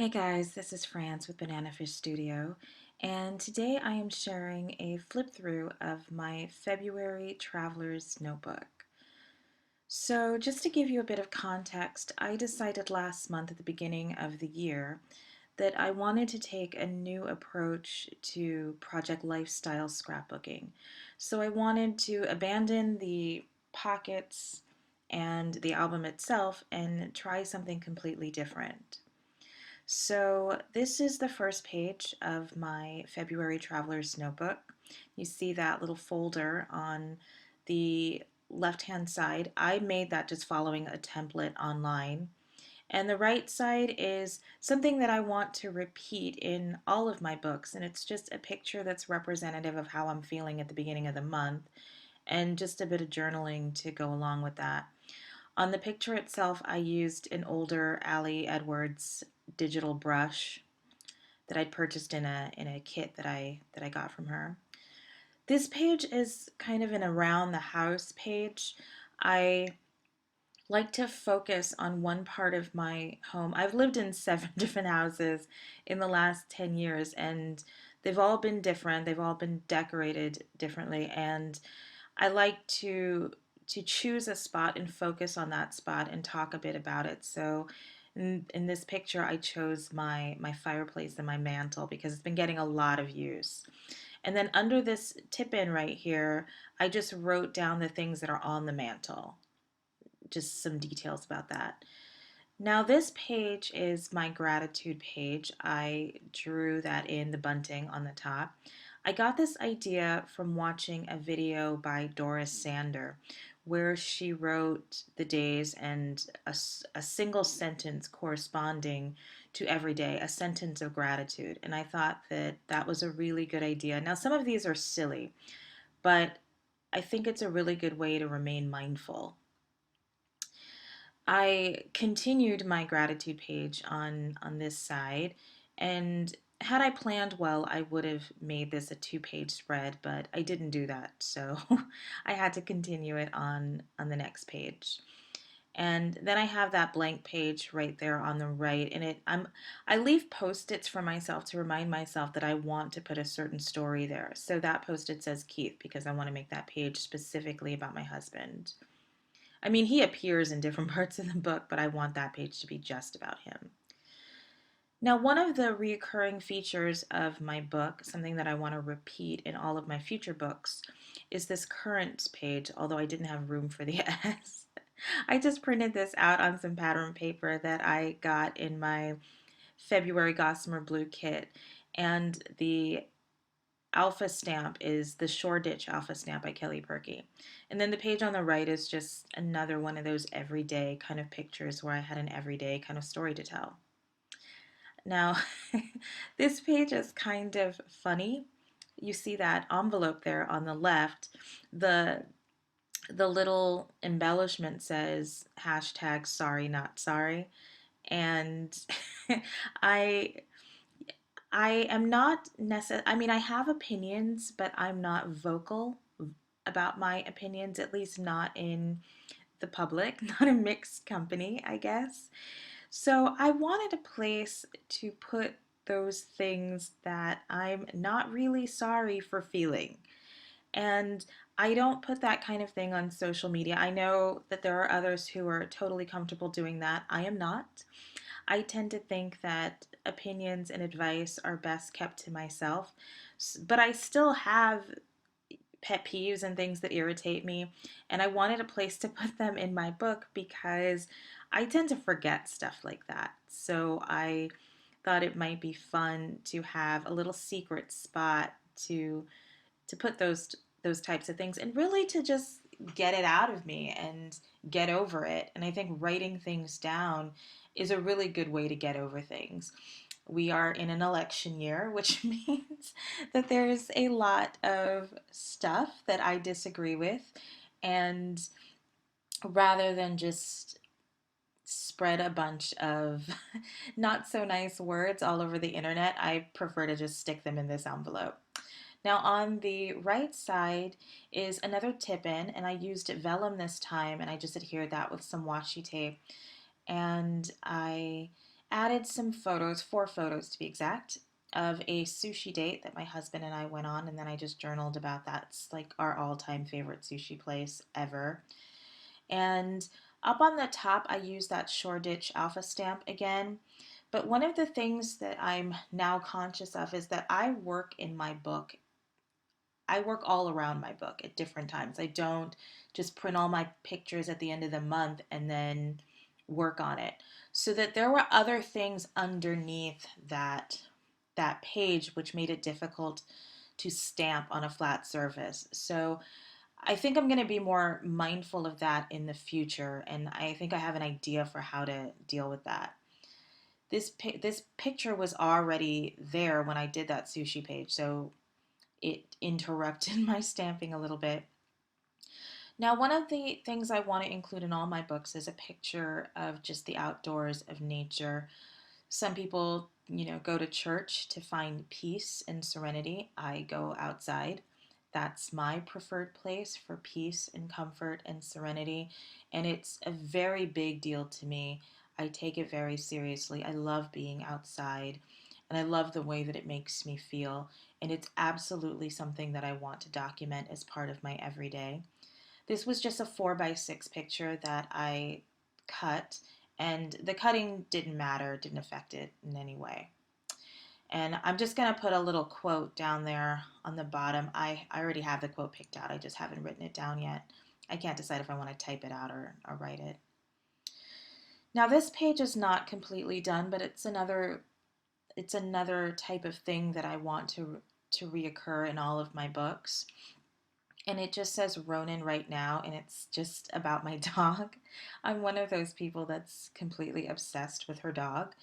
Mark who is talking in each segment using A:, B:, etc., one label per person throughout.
A: Hey guys, this is France with Banana Fish Studio, and today I am sharing a flip through of my February Traveler's Notebook. So, just to give you a bit of context, I decided last month at the beginning of the year that I wanted to take a new approach to project lifestyle scrapbooking. So, I wanted to abandon the pockets and the album itself and try something completely different. So this is the first page of my February Traveler's Notebook. You see that little folder on the left-hand side. I made that just following a template online. And the right side is something that I want to repeat in all of my books. And it's just a picture that's representative of how I'm feeling at the beginning of the month and just a bit of journaling to go along with that. On the picture itself, I used an older Ali Edwards digital brush that I'd purchased in a kit that I got from her. This page is kind of an around the house page. I like to focus on one part of my home. I've lived in 7 different houses in the last 10 years and they've all been different. They've all been decorated differently and I like to choose a spot and focus on that spot and talk a bit about it. So in this picture, I chose my fireplace and my mantle because it's been getting a lot of use. And then under this tip in right here, I just wrote down the things that are on the mantle, just some details about that. Now, this page is my gratitude page. I drew that in the bunting on the top. I got this idea from watching a video by Doris Sander where she wrote the days and a single sentence corresponding to every day, a sentence of gratitude. And I thought that that was a really good idea. Now, some of these are silly, but I think it's a really good way to remain mindful. I continued my gratitude page on this side, and had I planned well, I would have made this a two-page spread, but I didn't do that, so I had to continue it on the next page. And then I have that blank page right there on the right, and I leave post-its for myself to remind myself that I want to put a certain story there. So that post-it says Keith because I want to make that page specifically about my husband. I mean, he appears in different parts of the book, but I want that page to be just about him. Now, one of the reoccurring features of my book, something that I want to repeat in all of my future books, is this current page, although I didn't have room for the S. I just printed this out on some pattern paper that I got in my February Gossamer Blue kit, and the alpha stamp is the Shoreditch alpha stamp by Kelly Purkey. And then the page on the right is just another one of those everyday kind of pictures where I had an everyday kind of story to tell. Now, this page is kind of funny. You see that envelope there on the left. The little embellishment says hashtag sorry not sorry. And I I am not I mean, I have opinions, but I'm not vocal about my opinions, at least not in the public, not in mixed company, I guess. So I wanted a place to put those things that I'm not really sorry for feeling. And I don't put that kind of thing on social media. I know that there are others who are totally comfortable doing that. I am not. I tend to think that opinions and advice are best kept to myself, but I still have pet peeves and things that irritate me, and I wanted a place to put them in my book because I tend to forget stuff like that. So I thought it might be fun to have a little secret spot to put those types of things and really to just get it out of me and get over it. And I think writing things down is a really good way to get over things. We are in an election year, which means that there's a lot of stuff that I disagree with. And rather than just spread a bunch of not so nice words all over the internet, I prefer to just stick them in this envelope. Now on the right side is another tip-in, and I used vellum this time, and I just adhered that with some washi tape. And I added some photos, 4 photos to be exact, of a sushi date that my husband and I went on, and then I just journaled about that. It's like our all-time favorite sushi place ever. And up on the top, I use that Shoreditch Alpha stamp again. But one of the things that I'm now conscious of is that I work all around my book at different times. I don't just print all my pictures at the end of the month and then work on it. So that there were other things underneath that page which made it difficult to stamp on a flat surface. So I think I'm going to be more mindful of that in the future, and I think I have an idea for how to deal with that. This picture was already there when I did that sushi page, so it interrupted my stamping a little bit. Now, one of the things I want to include in all my books is a picture of just the outdoors of nature. Some people, go to church to find peace and serenity. I go outside. That's my preferred place for peace and comfort and serenity. And it's a very big deal to me. I take it very seriously. I love being outside and I love the way that it makes me feel. And it's absolutely something that I want to document as part of my everyday. This was just a 4x6 picture that I cut, and the cutting didn't matter, didn't affect it in any way. And I'm just going to put a little quote down there on the bottom. I already have the quote picked out, I just haven't written it down yet. I can't decide if I want to type it out or write it. Now this page is not completely done, but it's another type of thing that I want to reoccur in all of my books. And it just says Ronan right now, and it's just about my dog. I'm one of those people that's completely obsessed with her dog,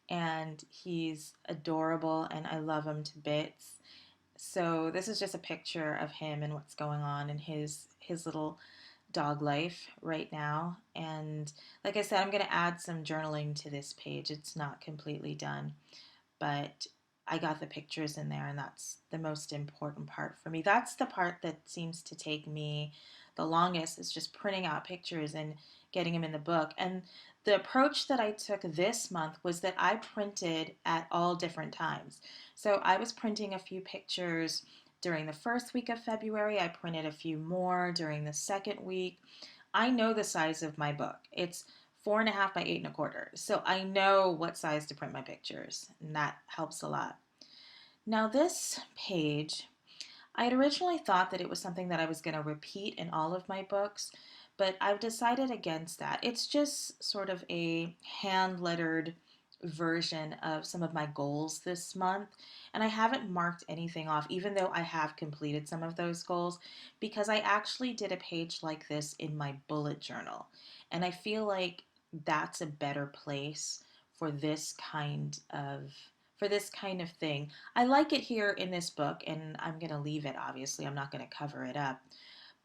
A: and he's adorable, and I love him to bits. So this is just a picture of him and what's going on in his little dog life right now. And like I said, I'm going to add some journaling to this page. It's not completely done, but I got the pictures in there, and that's the most important part for me. That's the part that seems to take me the longest, is just printing out pictures and getting them in the book. And the approach that I took this month was that I printed at all different times. So I was printing a few pictures during the first week of February. I printed a few more during the second week. I know the size of my book. It's 4.5 by 8.25. So I know what size to print my pictures, and that helps a lot. Now, this page, I had originally thought that it was something that I was going to repeat in all of my books, but I've decided against that. It's just sort of a hand lettered version of some of my goals this month. And I haven't marked anything off, even though I have completed some of those goals, because I actually did a page like this in my bullet journal. And I feel like that's a better place for this kind of thing. I like it here in this book, and I'm going to leave it, obviously. I'm not going to cover it up.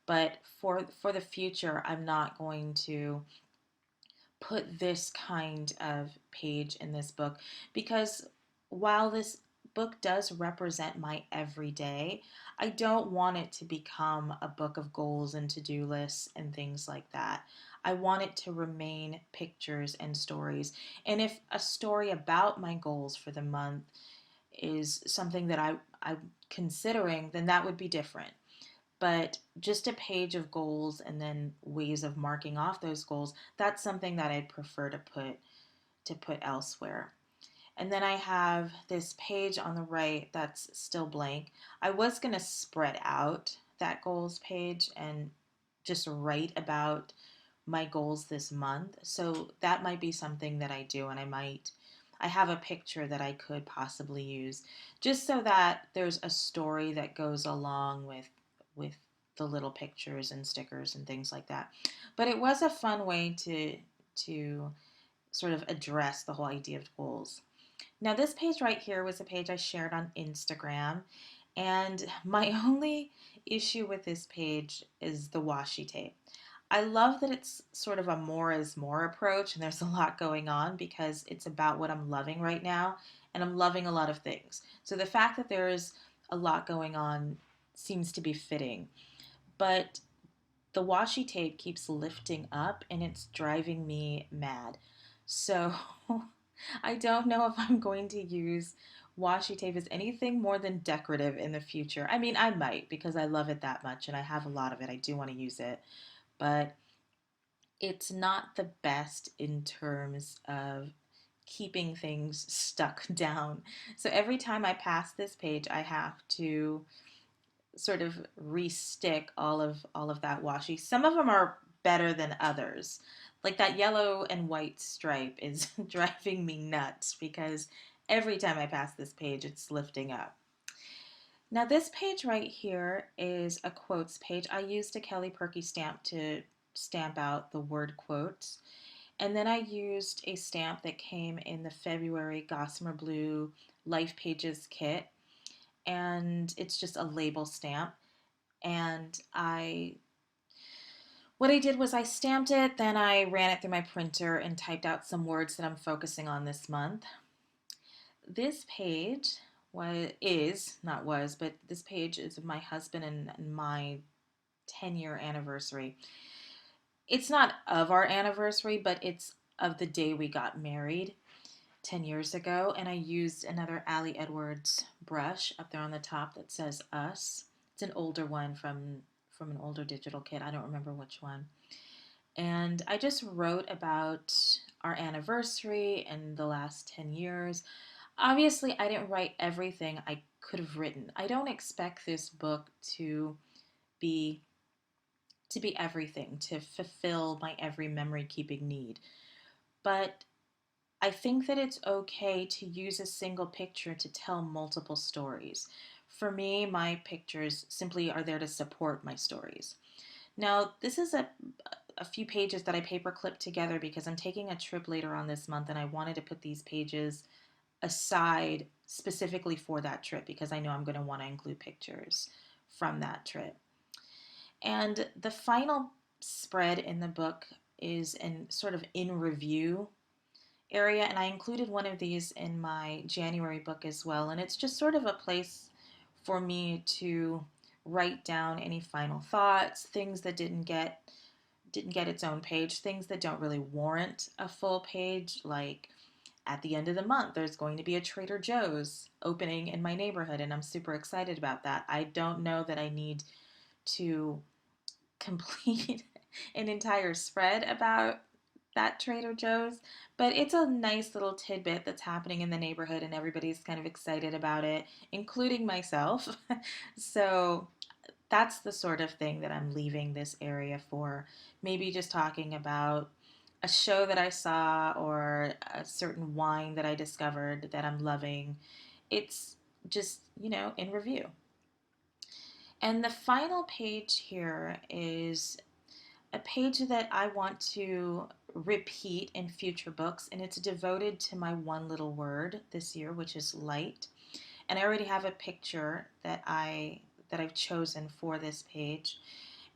A: But for the future, I'm not going to put this kind of page in this book, because while this book does represent my everyday, I don't want it to become a book of goals and to-do lists and things like that. I want it to remain pictures and stories. And if a story about my goals for the month is something that I'm considering, then that would be different. But just a page of goals and then ways of marking off those goals, that's something that I'd prefer to put elsewhere. And then I have this page on the right that's still blank. I was going to spread out that goals page and just write about my goals this month. So that might be something that I do, and I have a picture that I could possibly use, just so that there's a story that goes along with the little pictures and stickers and things like that. But it was a fun way to sort of address the whole idea of goals. Now, this page right here was a page I shared on Instagram, and my only issue with this page is the washi tape. I love that it's sort of a more is more approach, and there's a lot going on because it's about what I'm loving right now, and I'm loving a lot of things. So the fact that there's a lot going on seems to be fitting. But the washi tape keeps lifting up, and it's driving me mad. So I don't know if I'm going to use washi tape as anything more than decorative in the future. I mean, I might because I love it that much and I have a lot of it. I do want to use it, but it's not the best in terms of keeping things stuck down. So every time I pass this page, I have to sort of restick all of that washi. Some of them are better than others. Like that yellow and white stripe is driving me nuts because every time I pass this page, it's lifting up. Now, this page right here is a quotes page. I used a Kelly Perky stamp to stamp out the word quotes. And then I used a stamp that came in the February Gossamer Blue Life Pages kit. And it's just a label stamp. And what I did was I stamped it, then I ran it through my printer and typed out some words that I'm focusing on this month. This page but this page is of my husband and my 10-year anniversary. It's not of our anniversary, but it's of the day we got married 10 years ago. And I used another Ali Edwards brush up there on the top that says us. It's an older one from an older digital kit. I don't remember which one. And I just wrote about our anniversary and the last 10 years. Obviously, I didn't write everything I could have written. I don't expect this book be to be everything, to fulfill my every memory keeping need. But I think that it's okay to use a single picture to tell multiple stories. For me, my pictures simply are there to support my stories. Now, this is a few pages that I paper clipped together because I'm taking a trip later on this month and I wanted to put these pages aside specifically for that trip because I know I'm going to want to include pictures from that trip. And the final spread in the book is in sort of in review area, and I included one of these in my January book as well. And it's just sort of a place for me to write down any final thoughts, things that didn't get its own page, things that don't really warrant a full page, like at the end of the month, there's going to be a Trader Joe's opening in my neighborhood, and I'm super excited about that. I don't know that I need to complete an entire spread about that Trader Joe's, but it's a nice little tidbit that's happening in the neighborhood, and everybody's kind of excited about it, including myself. So that's the sort of thing that I'm leaving this area for. Maybe just talking about a show that I saw or a certain wine that I discovered that I'm loving. It's just, in review. And the final page here is a page that I want to repeat in future books, and it's devoted to my one little word this year, which is light. And I already have a picture that I've chosen for this page.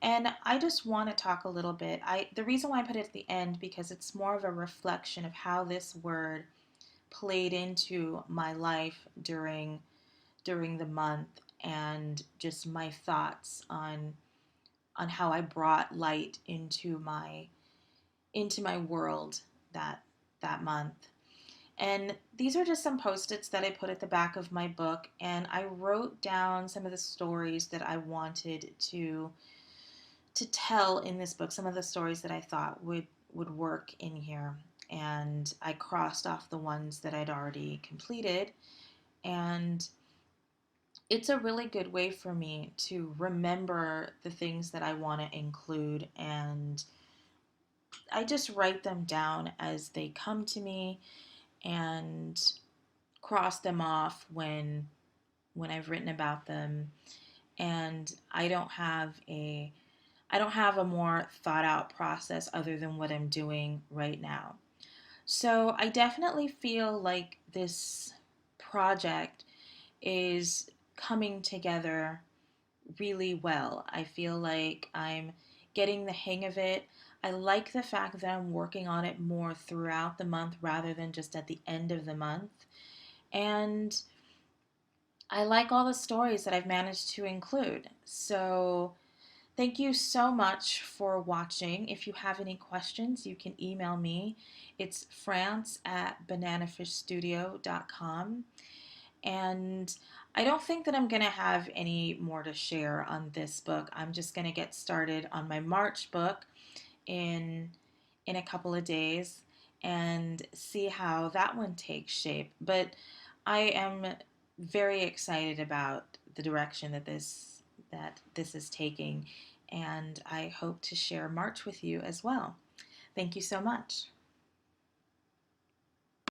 A: And I just want to talk a little bit. The reason why I put it at the end because it's more of a reflection of how this word played into my life during the month and just my thoughts on how I brought light into my world that month. And these are just some post-its that I put at the back of my book, and I wrote down some of the stories that I wanted to tell in this book, some of the stories that I thought would work in here. And I crossed off the ones that I'd already completed, and it's a really good way for me to remember the things that I want to include, and I just write them down as they come to me and cross them off when I've written about them. And I don't have a more thought out process other than what I'm doing right now. So I definitely feel like this project is coming together really well. I feel like I'm getting the hang of it. I like the fact that I'm working on it more throughout the month rather than just at the end of the month. And I like all the stories that I've managed to include. So Thank you so much for watching. If you have any questions, you can email me. It's france@bananafishstudio.com. And I don't think that I'm going to have any more to share on this book. I'm just going to get started on my March book in a couple of days and see how that one takes shape. But I am very excited about the direction that this is taking, and I hope to share March with you as well. Thank you so much.